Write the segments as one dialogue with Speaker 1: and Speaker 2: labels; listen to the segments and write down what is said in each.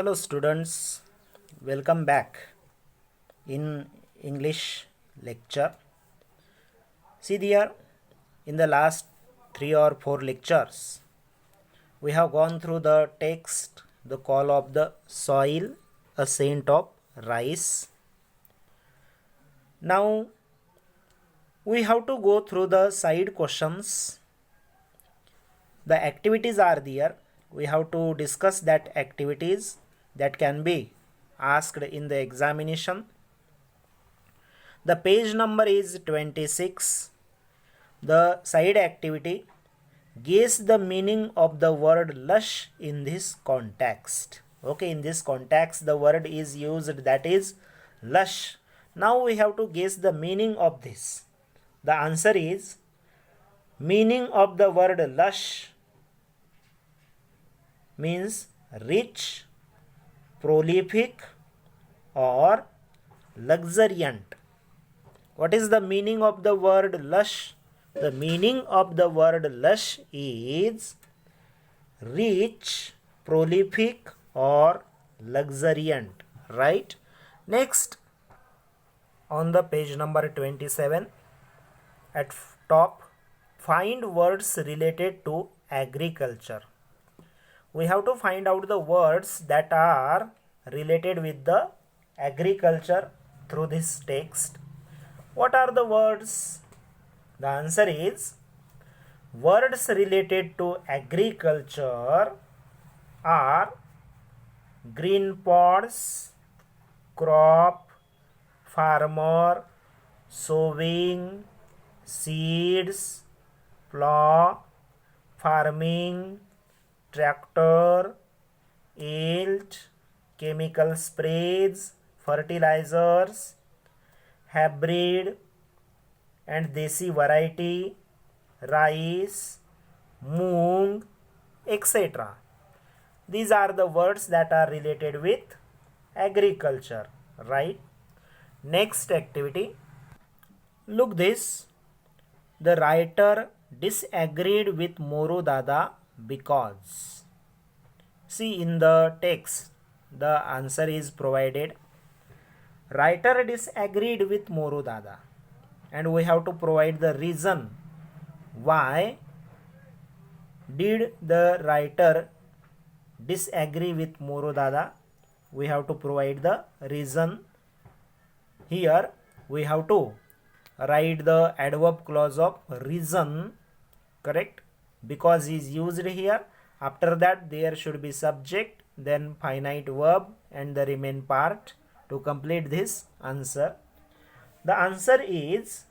Speaker 1: Hello students, welcome back in English lecture. See there, in the last 3 or 4 lectures, we have gone through the text, the call of the soil, a scent of rice. Now we have to go through the side questions. The activities are there. We have to discuss that activities that can be asked in the examination. The page number is 26. The side activity, guess the meaning of the word lush in this context. Okay, in this context the word is used, that is lush. Now we have to guess the meaning of this. The answer is, meaning of the word lush means rich, prolific or luxuriant. What is the meaning of the word lush? The meaning of the word lush is rich, prolific or luxuriant, right? Next, on the page number 27, at top, find words related to agriculture. We have to find out the words that are related with the agriculture through this text. What are the words? The answer is, words related to agriculture are green pods, crop, farmer, sowing, seeds, plow, farming, tractor, yield, chemical sprays, fertilizers, hybrid and desi variety, rice, moong, etc. These are the words that are related with agriculture, right? Next activity, look this. The writer disagreed with Moru Dada because. See, in the text the answer is provided. Writer disagreed with Moru Dada, and we have to provide the reason why did the writer disagree with Moru Dada. We have to provide the reason. Here we have to write the adverb clause of reason, correct? Because is used here. After that there should be subject, then finite verb and the remain part to complete this answer. The answer is,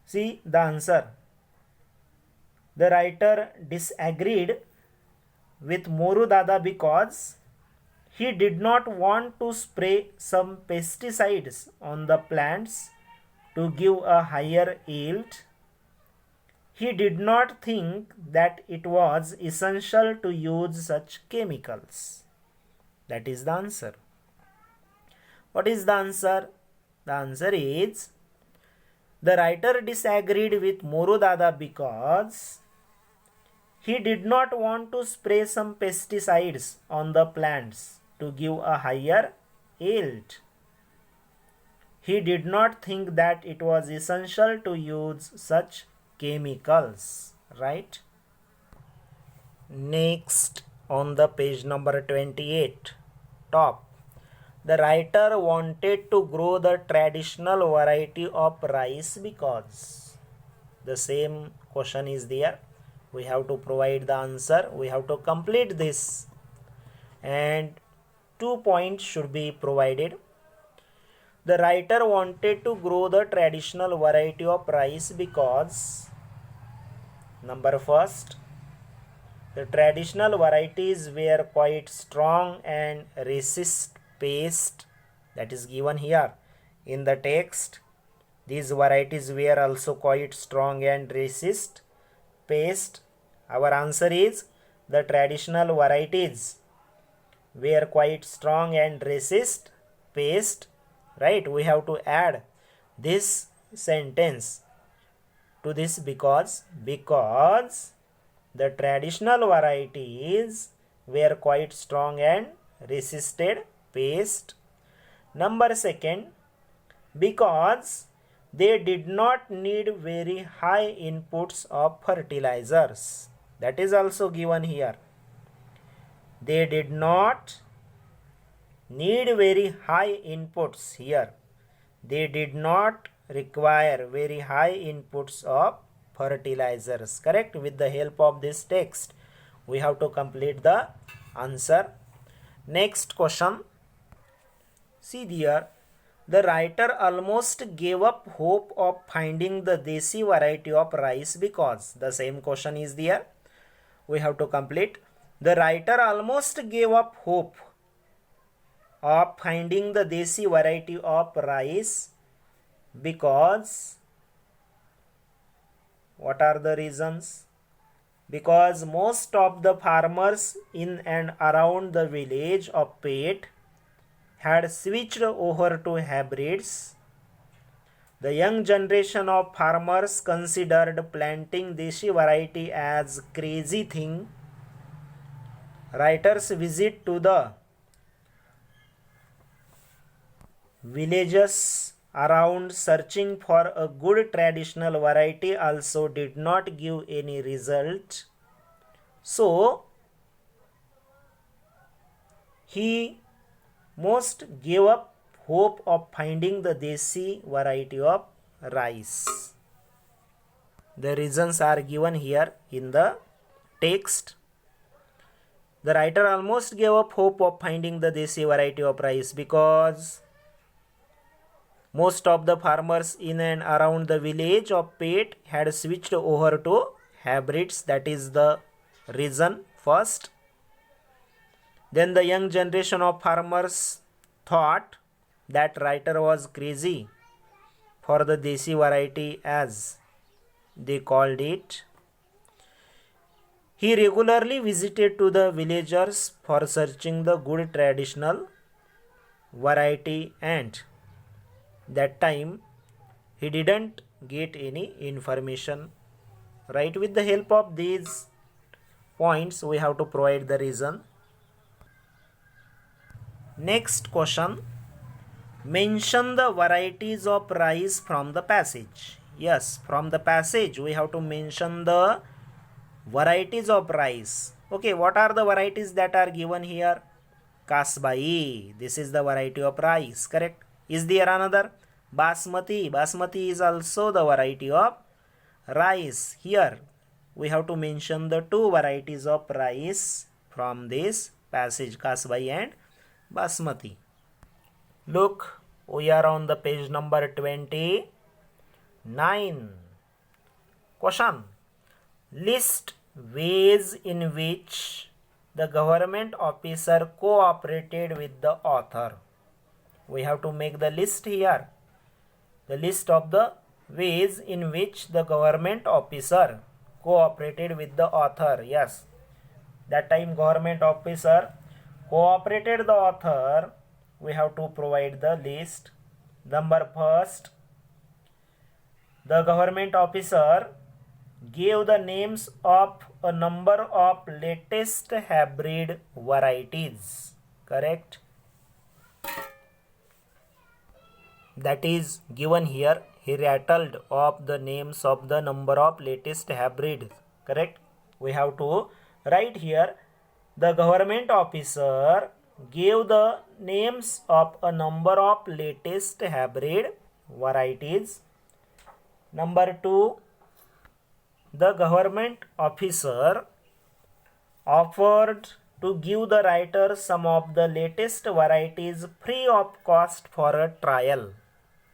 Speaker 1: see the answer. The writer disagreed with Moru Dada because he did not want to spray some pesticides on the plants to give a higher yield. He did not think that it was essential to use such chemicals. That is the answer. What is the answer? The answer is, the writer disagreed with Moru Dada because he did not want to spray some pesticides on the plants to give a higher yield. He did not think that it was essential to use such chemicals, right? Next, on the page number 28, top, the writer wanted to grow the traditional variety of rice because. The same question is there. We have to provide the answer. We have to complete this, and 2 points should be provided. The writer wanted to grow the traditional variety of rice because, number first, the traditional varieties were quite strong and resist pest. That is given here in the text. These varieties were also quite strong and resist pest. Our answer is, the traditional varieties were quite strong and resist pest, right? We have to add this sentence to this because the traditional varieties were quite strong and resisted pest. Number second, because they did not need very high inputs of fertilizers. That is also given here. They did not need very high inputs here. They did not require very high inputs of fertilizers. Correct? With the help of this text, we have to complete the answer. Next question. See there, the writer almost gave up hope of finding the desi variety of rice because the same question is there. We have to complete. The writer almost gave up hope of finding the desi variety of rice because, what are the reasons? Because most of the farmers in and around the village of Pet had switched over to hybrids. The young generation of farmers considered planting desi variety as crazy thing. Writer's visit to the villages around searching for a good traditional variety also did not give any result. So, he most gave up hope of finding the desi variety of rice. The reasons are given here in the text. The writer almost gave up hope of finding the desi variety of rice because most of the farmers in and around the village of Pet had switched over to hybrids. That is the reason first. Then the young generation of farmers thought that writer was crazy for the desi variety as they called it. He regularly visited to the villagers for searching the good traditional variety, and that time he didn't get any information. Right? With the help of these points, we have to provide the reason. Next question. Mention the varieties of rice from the passage. Yes, from the passage we have to mention the varieties of rice. Okay, what are the varieties that are given here? Kasbai. This is the variety of rice. Correct? Is there another? Basmati. Basmati is also the variety of rice. Here we have to mention the two varieties of rice from this passage, Kasbai and Basmati. Look, we are on the page number 29. Question. List ways in which the government officer cooperated with the author. We have to make the list here. The list of the ways in which the government officer cooperated with the author. Yes, that time government officer cooperated the author. We have to provide the list. Number first, the government officer gave the names of a number of latest hybrid varieties. Correct? That is given here. He rattled off the names of the number of latest hybrids. Correct? We have to write here. The government officer gave the names of a number of latest hybrid varieties. Number 2, the government officer offered to give the writer some of the latest varieties free of cost for a trial.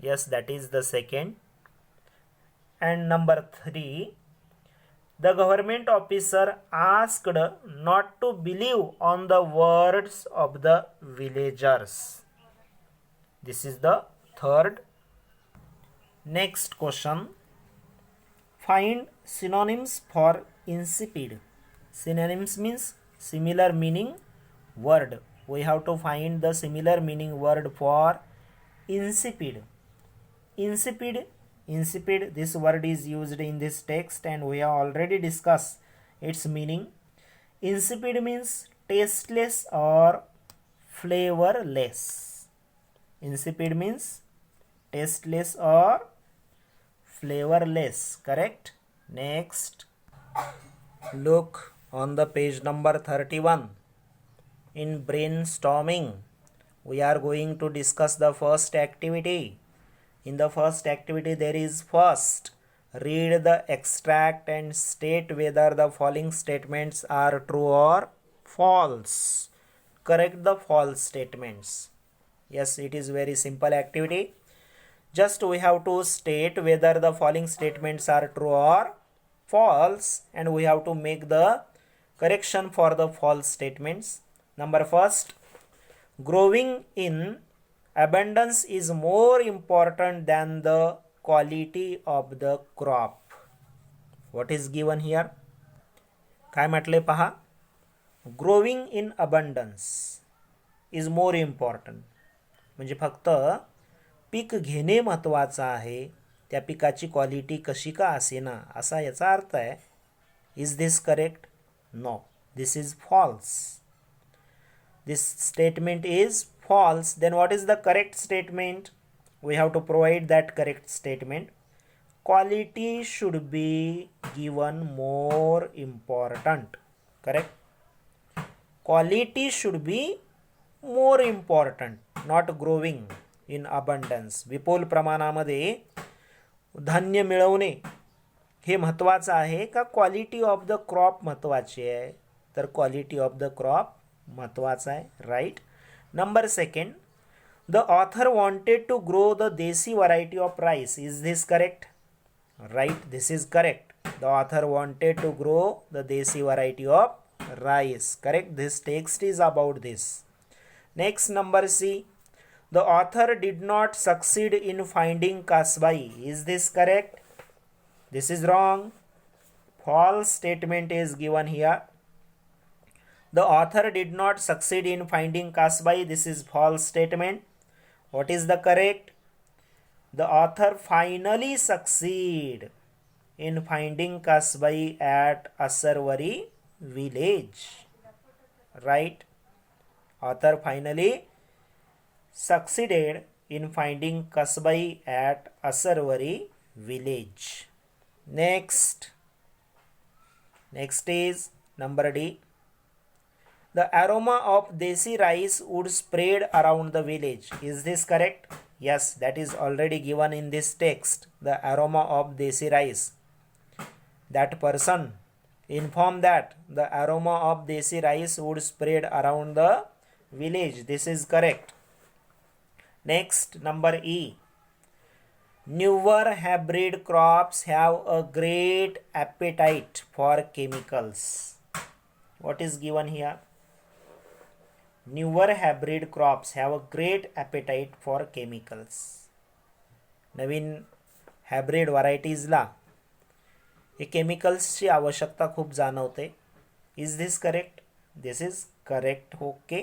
Speaker 1: Yes, that is the second. And number 3, the government officer asked not to believe on the words of the villagers. This is the third. Next question. Find synonyms for insipid. Synonyms means similar meaning word. We have to find the similar meaning word for insipid. Insipid, this word is used in this text and we have already discussed its meaning. Insipid means tasteless or flavorless. Insipid means tasteless or flavorless. Correct? Next, look on the page number 31. In brainstorming, we are going to discuss the first activity. In the first activity, there is first, read the extract and state whether the following statements are true or false. Correct the false statements. Yes, it is very simple activity. Just we have to state whether the following statements are true or false, and we have to make the correction for the false statements. Number first, growing in abundance is more important than the quality of the crop. What is given here? काय म्हटले पहा, growing in abundance is more important, म्हणजे फक्त peak घेणे महत्त्वाचं आहे, त्या पिकाची क्वालिटी कशी का असेना असा याचा अर्थ आहे. Is this correct? No, this is false. This statement is false. Then what is the correct statement? We have to provide that correct statement. Quality should be given more important. Correct? Quality should be more important, not growing in abundance. विपुल प्रमाणामध्ये धान्य मिळवणे हे महत्त्वाचं आहे का quality of the crop महत्त्वाची आहे? तर quality of the crop महत्वाचा आहे. Right. Number second, the author wanted to grow the desi variety of rice. Is this correct? Right, this is correct. The author wanted to grow the desi variety of rice. Correct. This text is about this. Next, number C, the author did not succeed in finding Kasbai. Is this correct? This is wrong. False statement is given here. The author did not succeed in finding Kasbai. This is false statement. What is the correct? The author finally succeed in finding Kasbai at Asarwari village. Right? Author finally succeeded in finding Kasbai at Asarwari village. Next is number D. The aroma of desi rice would spread around the village. Is this correct? Yes, that is already given in this text. The aroma of desi rice. That person informed that the aroma of desi rice would spread around the village. This is correct. Next, number E. Newer hybrid crops have a great appetite for chemicals. What is given here? Newer hybrid crops have a great appetite for chemicals. नवीन hybrid व्हरायटीजला हे केमिकल्सची आवश्यकता खूप जाणवते. Is this correct? This is correct. Okay,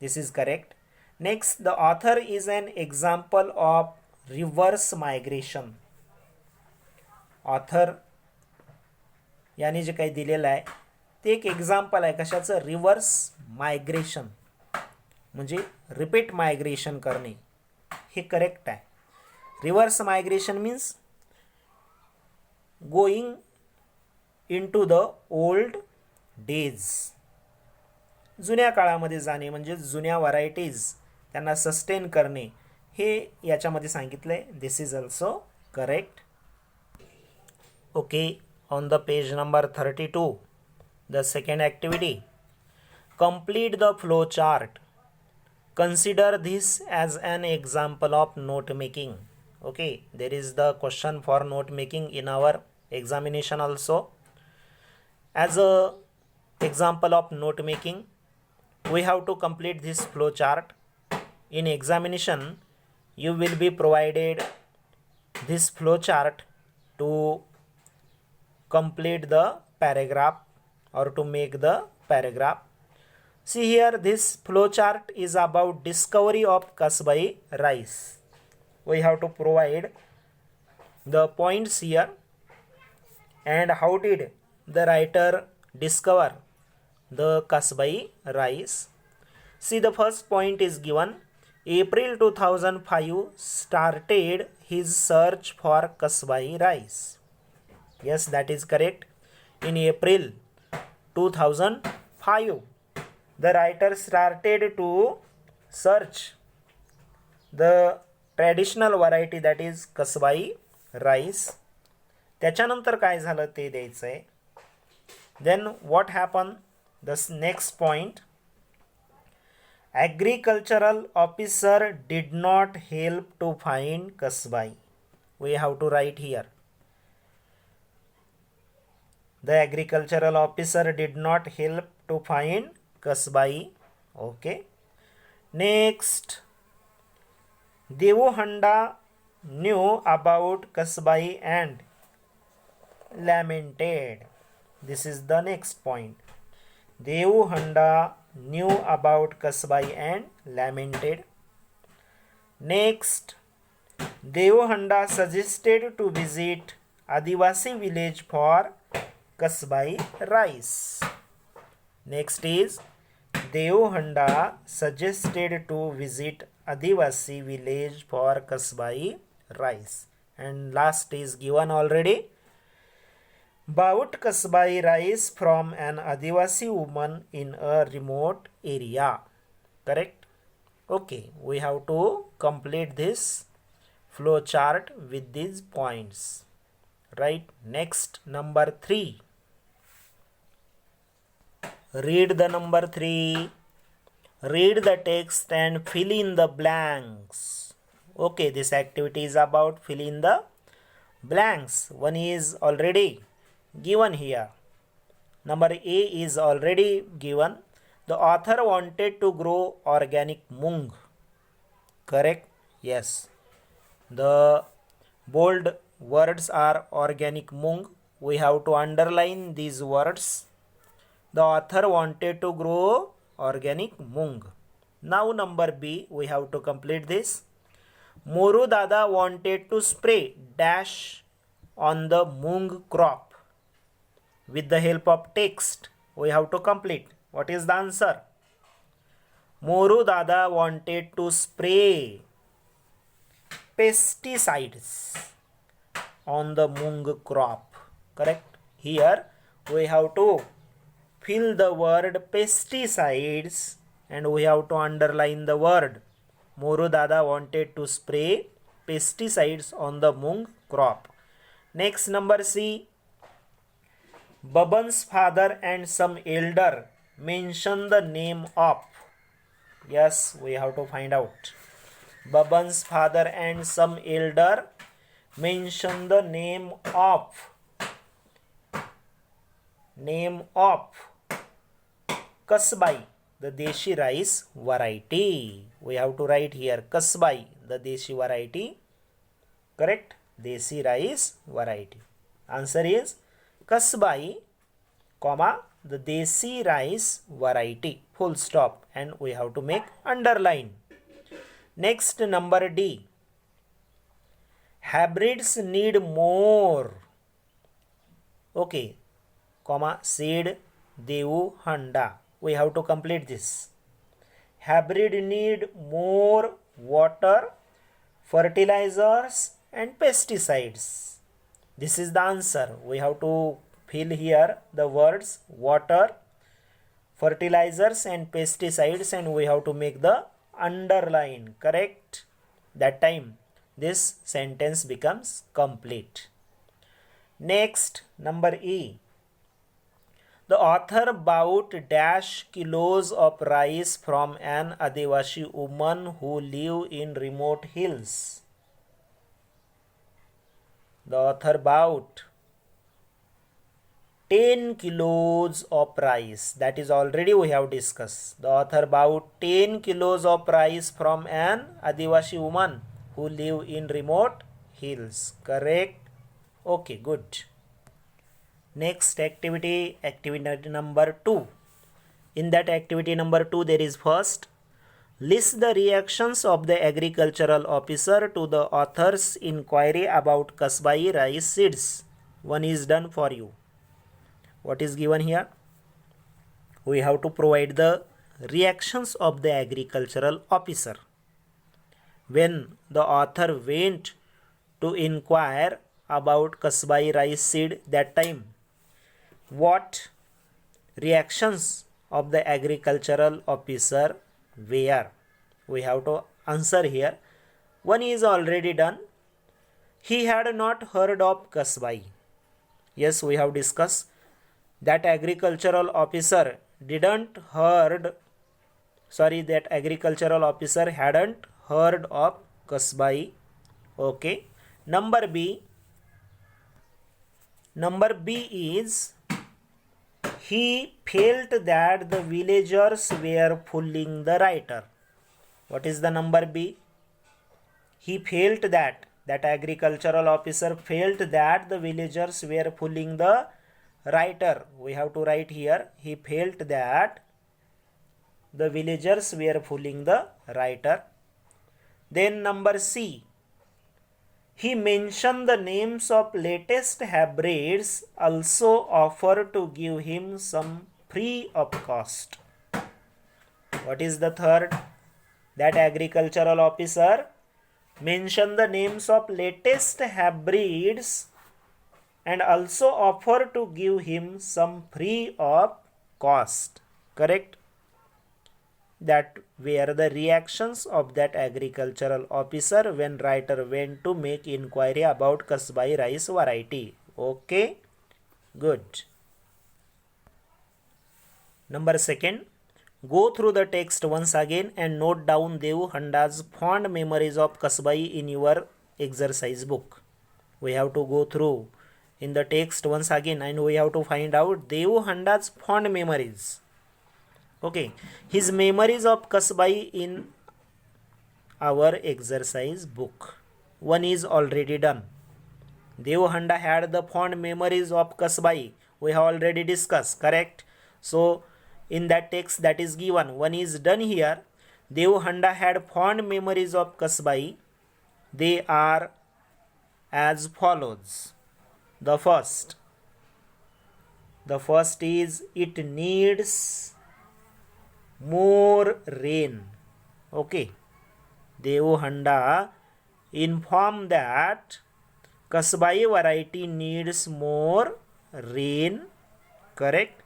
Speaker 1: this is correct. Next, the author is an example of reverse migration. Author यांनी जे काही दिलेलं आहे ते एक एक्झाम्पल आहे कशाचं? रिव्हर्स मायग्रेशन, म्हणजे रिपीट मायग्रेशन करणे. हे करेक्ट आहे. Reverse migration means going into the old days. जुन्या काळामध्ये जाणे म्हणजे जुन्या व्हरायटीज त्यांना सस्टेन करणे हे याच्यामध्ये सांगितलं आहे. This is also correct. Okay, on the page number 32, the second activity, complete the flow chart. Consider this as an example of note making. Okay, there is the question for note making in our examination also. As a example of note making, we have to complete this flow chart. In examination, you will be provided this flow chart to complete the paragraph or to make the paragraph. See here, this flow chart is about discovery of Kasbai rice. We have to provide the points here and how did the writer discover the Kasbai rice. See, the first point is given. April 2005 started his search for Kasbai rice. Yes, that is correct. In April 2005, the writer started to search the traditional variety, that is Kasbai rice. त्याच्यानंतर काय झालं ते द्यायचं आहे. Then what happened? The next point. Agricultural officer did not help to find Kasbai. We have to write here. The agricultural officer did not help to find Kasbai. Okay. Next. Devu Handa knew about Kasbai and lamented. This is the next point. Devu Handa knew about Kasbai and lamented. Next, Devu Handa suggested to visit Adivasi village for Kasbai rice. Next is Devu Handa suggested to visit Adivasi village for Kasbai rice. And last is given already. Bought Kasbai rice from an Adivasi woman in a remote area. Correct? Okay, we have to complete this flow chart with these points. Right? Next, number 3. Read the number 3. Read the text and fill in the blanks. Okay, this activity is about fill in the blanks. One is already given here. Number A is already given. The author wanted to grow organic mung. Correct? Yes. The bold words are organic mung. We have to underline these words. The author wanted to grow organic mung. Now number B, we have to complete this. Moru Dada wanted to spray dash on the mung crop. With the help of text, we have to complete. What is the answer? Moru Dada wanted to spray pesticides on the mung crop. Correct? Here we have to fill the word pesticides and we have to underline the word. Moru Dada wanted to spray pesticides on the mung crop. Next, number C. Baban's father and some elder mention the name of. Yes, we have to find out. Baban's father and some elder mention the name of Kasbai, the Deshi rice variety. We have to write here Kasbai, the Deshi variety. Correct? Deshi rice variety. Answer is Kasbai, comma, the Desi rice variety, full stop, and we have to make underline. Next, number D. Hybrids need more. Okay, comma, said Devu Handa. We have to complete this. Hybrid need more water, fertilizers and pesticides. This is the answer. We have to fill here the words water, fertilizers and pesticides and we have to make the underline. Correct? That time this sentence becomes complete. Next, number E. The author bought dash kilos of rice from an Adivasi woman who live in remote hills. The author bought 10 kilos of rice. That is already we have discussed. The author bought 10 kilos of rice from an Adivasi woman who live in remote hills. Correct? Okay, good. Next activity, activity number 2. In that activity number 2, there is first, list the reactions of the agricultural officer to the author's inquiry about Kasbai rice seeds. One is done for you. What is given here? we have to provide the reactions of the agricultural officer. When the author went to inquire about Kasbai rice seed that time, what reactions of the agricultural officer were? We have to answer here. One is already done. He had not heard of Kasbai. Yes, we have discussed that agricultural officer hadn't heard of Kasbai. Okay. Number B is he felt that the villagers were fooling the writer. What is the number B? He felt that agricultural officer felt that the villagers were fooling the writer. We have to write here, he felt that the villagers were fooling the writer. Then number C, he mentioned the names of latest hybrids, also offered to give him some free of cost. What is the third? That agricultural officer mentioned the names of latest hybrids and also offered to give him some free of cost. Correct? That were the reactions of that agricultural officer when writer went to make inquiry about Kasbai rice variety. Okay, good. Number second, go through the text once again and note down Devu Handa's fond memories of Kasbai in your exercise book. We have to go through in the text once again and we have to find out Devu Handa's fond memories. Okay, his memories of Kasbai in our exercise book. One is already done. Devu Handa had the fond memories of Kasbai. We have already discussed, correct? So, in that text that is given, one is done here. Devu Handa had fond memories of Kasbai. They are as follows. The first is it needs more rain. Okay, Devu Handa informed that Kasbai variety needs more rain. Correct.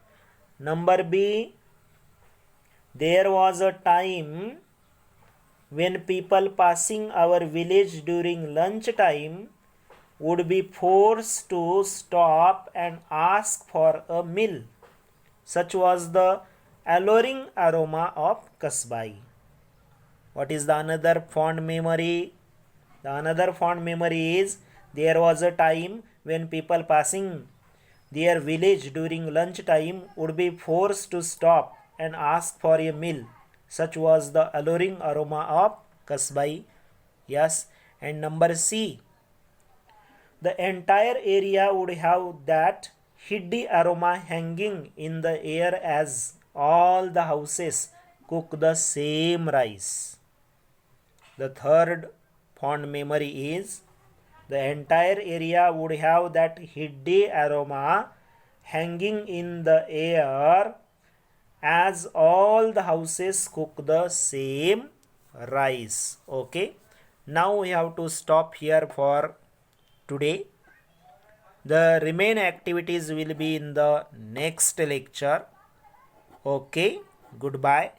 Speaker 1: Number B, there was a time when people passing our village during lunch time would be forced to stop and ask for a meal. Such was the alluring aroma of Kasbai. What is the another fond memory? The another fond memory is there was a time when people passing their village during lunch time would be forced to stop and ask for a meal. Such was the alluring aroma of Kasbai. Yes. And number C, the entire area would have that hiddy aroma hanging in the air as all the houses cook the same rice. The third fond memory is the entire area would have that hiddy aroma hanging in the air as all the houses cook the same rice. Okay. Now we have to stop here for today. The remaining activities will be in the next lecture. Okay, goodbye.